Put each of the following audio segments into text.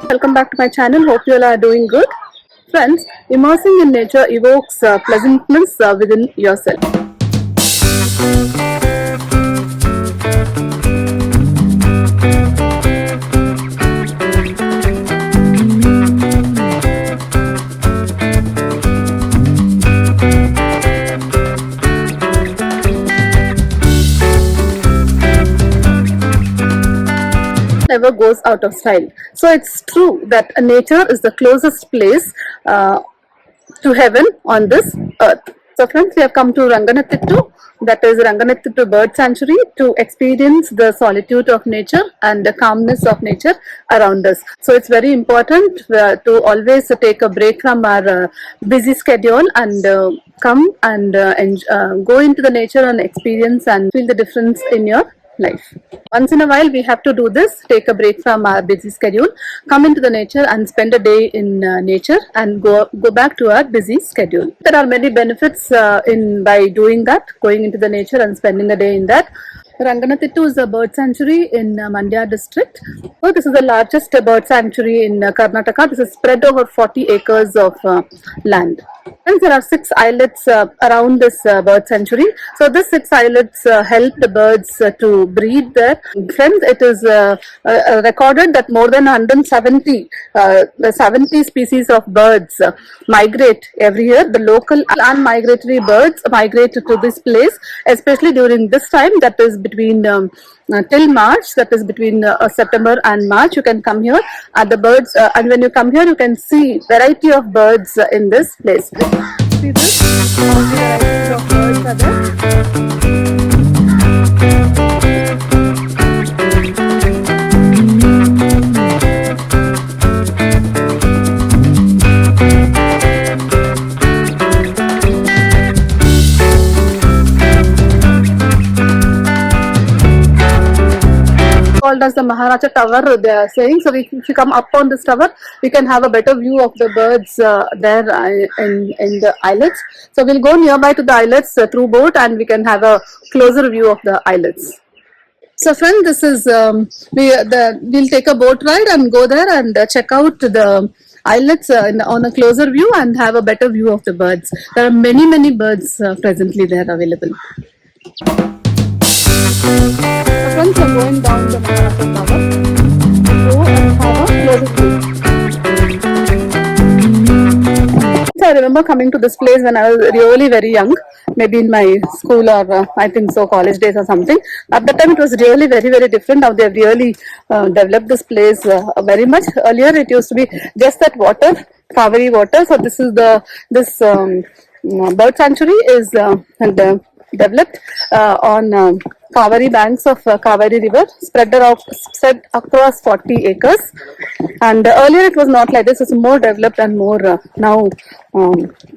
Welcome back to my channel. Hope you all are doing good. Friends, immersing in nature evokes pleasantness within yourself. Never goes out of style. So it's true that nature is the closest place to heaven on this earth. So friends, we have come to Ranganatittu, that is Ranganatittu Birds Sanctuary, to experience the solitude of nature and the calmness of nature around us. So it's very important to always take a break from our busy schedule and come and go into the nature and experience and feel the difference in your life. Once in a while we have to do this, take a break from our busy schedule, come into the nature and spend a day in nature and go back to our busy schedule. There are many benefits by doing that, going into the nature and spending a day in that. Ranganatittu is a bird sanctuary in Mandya district. So this is the largest bird sanctuary in Karnataka. This is spread over 40 acres of land. And there are 6 islets around this bird sanctuary. So these 6 islets help the birds to breed there. Friends, it is recorded that more than 170 species of birds migrate every year. The local and migratory birds migrate to this place, especially during this time, that is between till March, that is between September and March. You can come here and the birds and when you come here you can see variety of birds in this place. See this, all the varieties of birds are there. Called as the Maharaja Tower, they are saying. So if you come up on this tower, we can have a better view of the birds there in the islets. So we'll go nearby to the islets through boat and we can have a closer view of the islets. So friend, this is we'll take a boat ride and go there and check out the islets on a closer view and have a better view of the birds. There are many birds presently there available. Friends, are going down the Maharaja Tower to go and have a closer view. I remember coming to this place when I was really very young, maybe in my school or I think so college days or something. At that time it was really very different. Now they have really developed this place very much. Earlier it used to be just that water, Cauvery water. So this is this bird sanctuary is developed on Cauvery banks of Cauvery River, spread across 40 acres. And earlier it was not like this. It's more developed and more now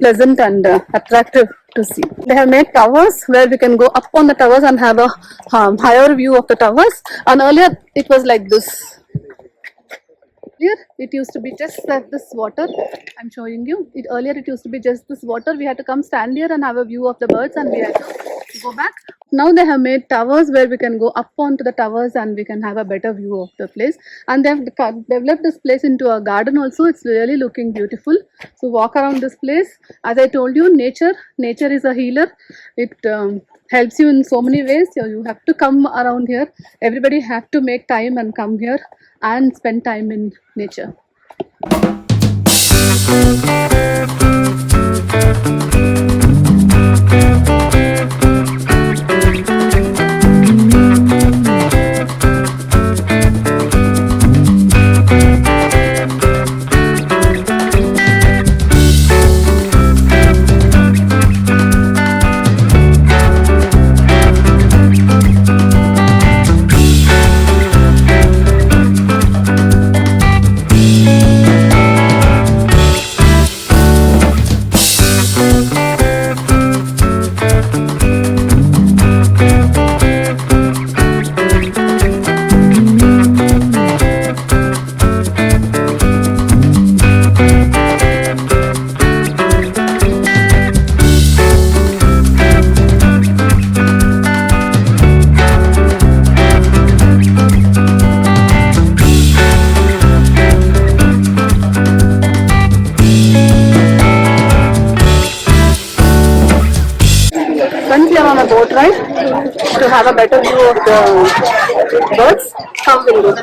pleasant and attractive to see. They have made towers where we can go up on the towers and have a higher view of the towers. And earlier it was like this. Here it used to be just this water. I'm showing you. Earlier it used to be just this water. We had to come stand here and have a view of the birds and we had to go back. Now they have made towers where we can go up onto the towers and we can have a better view of the place. And they have developed this place into a garden also. It's really looking beautiful. So walk around this place. As I told you, nature is a healer. It helps you in so many ways. So you have to come around here. Everybody have to make time and come here and spend time in nature. right? To have a better view of the birds. Come, we'll go.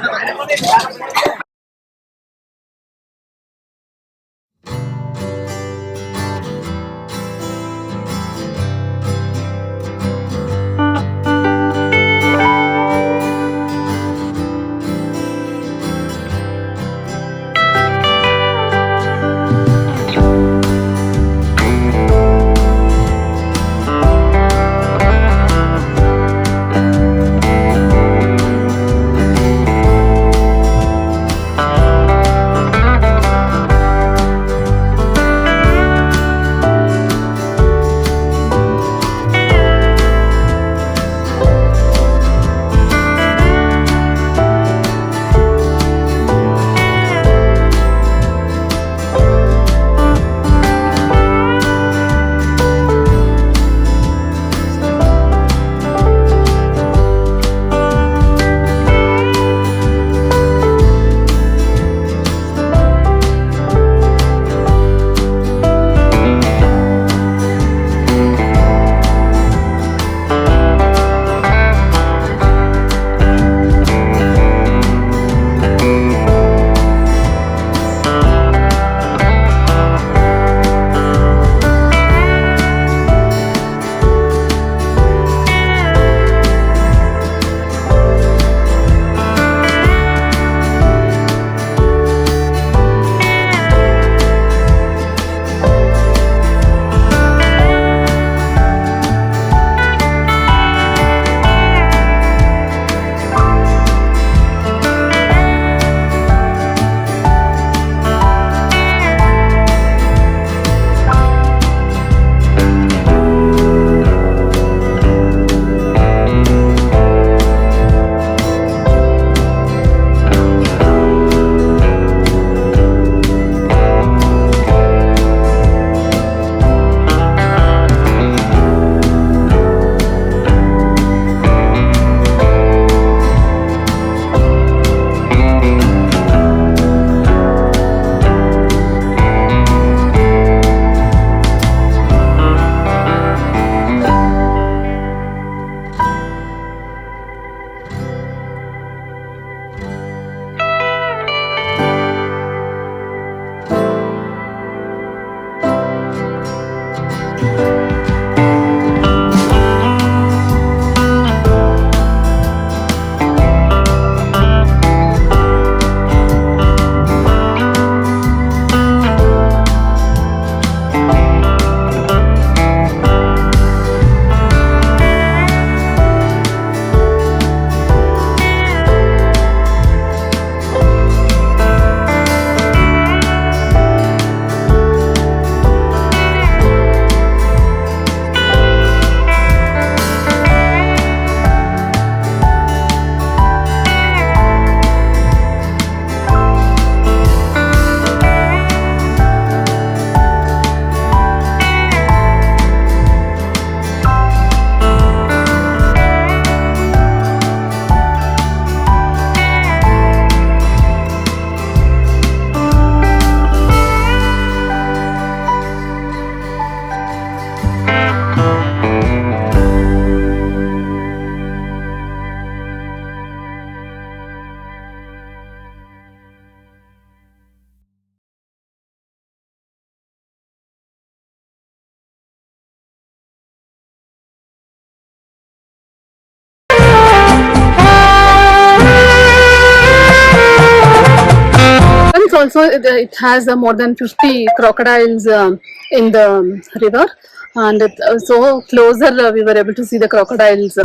Also, it has more than 50 crocodiles in the river, and so closer we were able to see the crocodiles.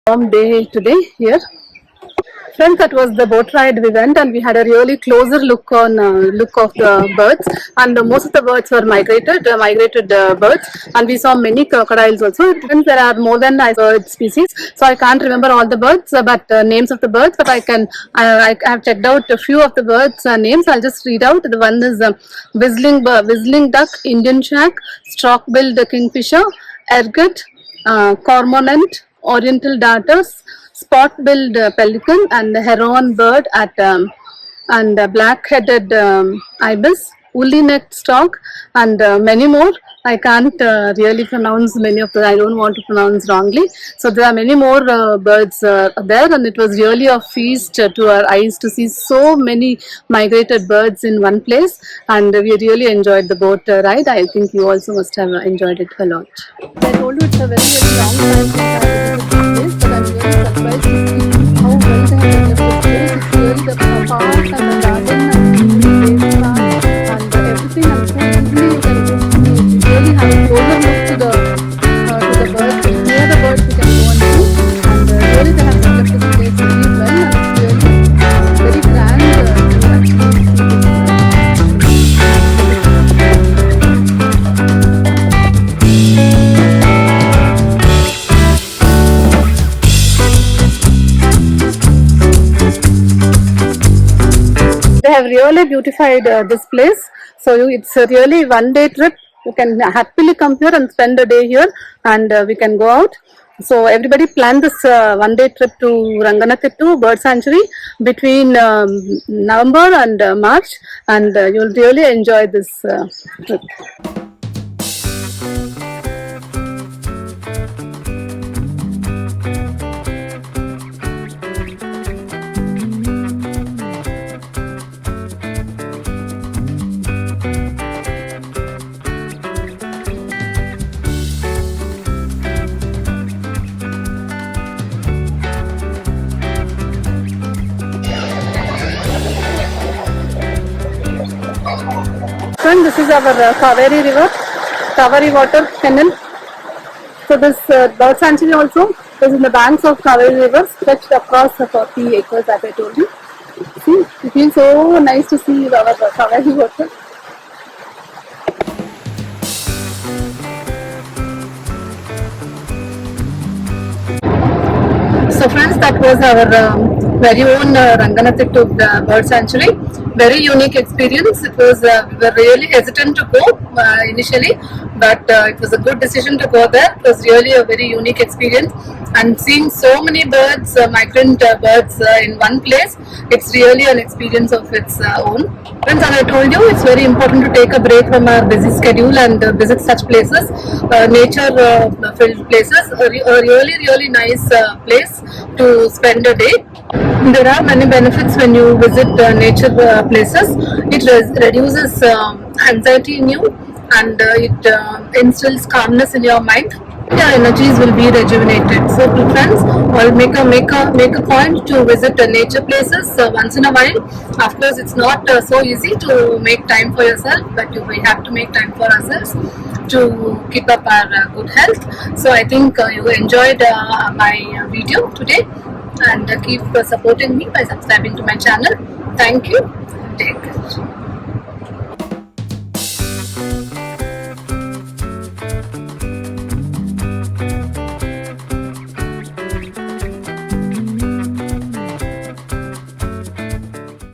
Warm day today here. Friends, that was the boat ride we went, and we had a really closer look on look of the birds. And most of the birds were migrated birds, and we saw many crocodiles also. Friends, there are more than bird species, so I can't remember all the birds, but names of the birds. But I have checked out a few of the birds names. I'll just read out. The one is whistling duck, Indian shag, stork-billed kingfisher, ergot, cormorant, oriental darters, spot-billed pelican, and the heron bird and black-headed ibis, woolly-necked stork, and many more. I can't really pronounce many of them. I don't want to pronounce wrongly. So there are many more birds there, and it was really a feast to our eyes to see so many migrated birds in one place. And we really enjoyed the boat ride. I think you also must have enjoyed it a lot. I told you it's a very long time since I visited this place, but I'm really surprised to see how well they have developed this place. It's really the park and the garden and the playground and everything, and so easily you can just really have a closer look to the birds. Near the birds you can go and see, and really they have developed this place really well, and it's really very grand to actually see this. They have really beautified this place. So it's a really one-day trip. You can happily come here and spend a day here, and we can go out. So everybody plan this one-day trip to Ranganatittu Bird Sanctuary between November and March, and you'll really enjoy this trip. Friend, this is our Cauvery River, Cauvery water canal. So this bird sanctuary also is in the banks of Cauvery River, stretched across 40 acres, as I told you. See, it feels so nice to see our Cauvery water. So friends, that was our very own Ranganatittu Bird Sanctuary. Very unique experience. It was we were really hesitant to go initially, but it was a good decision to go there. It was really a very unique experience, and seeing so many birds, migrant birds in one place, it's really an experience of its own. Friends, as I told you, it's very important to take a break from our busy schedule and visit such places, nature-filled places. A really nice place to spend a day. There are many benefits when you visit nature places. It reduces anxiety in you, and it instills calmness in your mind. Your energies will be rejuvenated. So, friends, I'll make a point to visit nature places once in a while. Of course, it's not so easy to make time for yourself, but we have to make time for ourselves to keep up our good health. So, I think you enjoyed my video today, and keep supporting me by subscribing to my channel. Thank you. Take care.